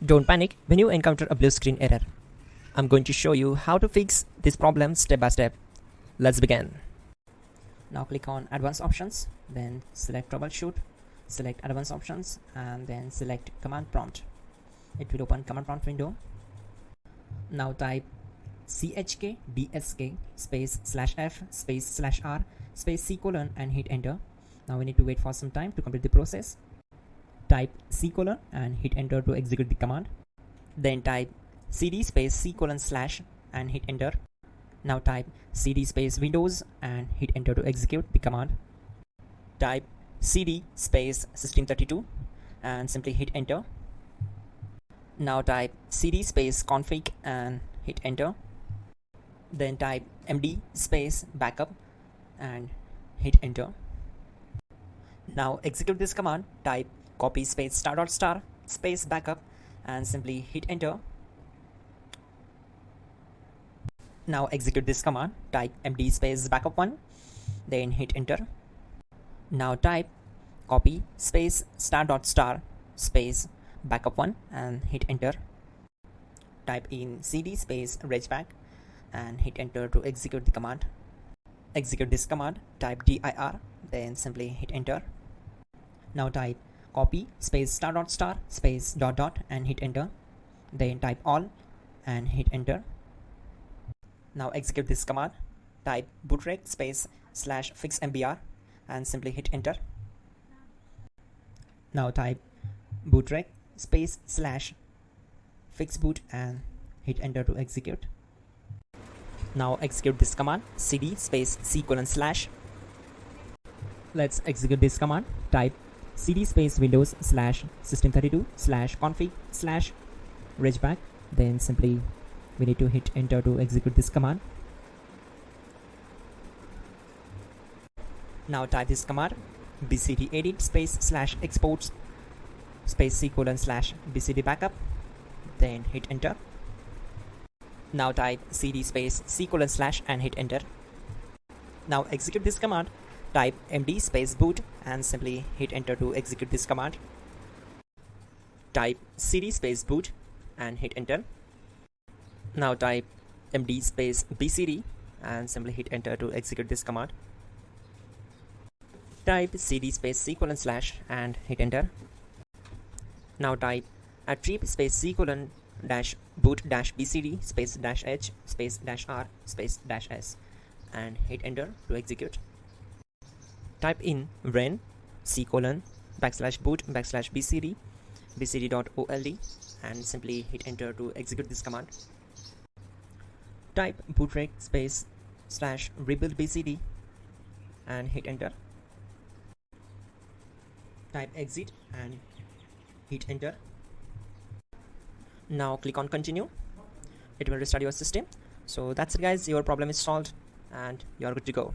Don't panic when you encounter a blue screen error. I'm going to show you how to fix this problem step by step. Let's begin. Now click on Advanced Options, then select Troubleshoot, select Advanced Options, and then select Command Prompt. It will open Command Prompt window. Now type chk bsk space /f space /r space c : and hit enter. Now we need to wait for some time to complete the process. Type c : and hit enter to execute the command. Then type cd space c : / and hit enter. Now type cd space Windows and hit enter to execute the command. Type cd space system32 and simply hit enter. Now type cd space config and hit enter. Then type md space backup and hit enter. Now execute this command. Type copy space *** space backup and simply hit enter. Now execute this command. Type md space backup1, then hit enter. Now type copy space ** space backup1 and hit enter. Type in cd space regback and hit enter to execute the command. Execute this command. Type dir, then simply hit enter. Now type copy space ** space ... and hit enter. Then type all and hit enter. Now execute this command. Type bootrec space /fixmbr and simply hit enter. Now type bootrec space /fixboot and hit enter to execute. Now execute this command. cd space c : /. Let's execute this command. Type cd space Windows /system32 /config /regback. Then simply we need to hit enter to execute this command. Now type this command. bcd edit space /exports space c : /bcd backup. Then hit enter. Now type cd space c : / and hit enter. Now execute this command. Type md space boot and simply hit enter to execute this command. Type cd space boot and hit enter. Now type md space bcd and simply hit enter to execute this command. Type cd space c : / and hit enter. Now type attrib space c : -boot -bcd space -h space -r space -s and hit enter to execute. Type in ren c : \boot \bcd bcd.old and simply hit enter to execute this command. Type bootrec space /rebuild bcd and hit enter. Type exit and hit enter. Now click on continue. It will restart your system. So that's it guys, your problem is solved and you're good to go.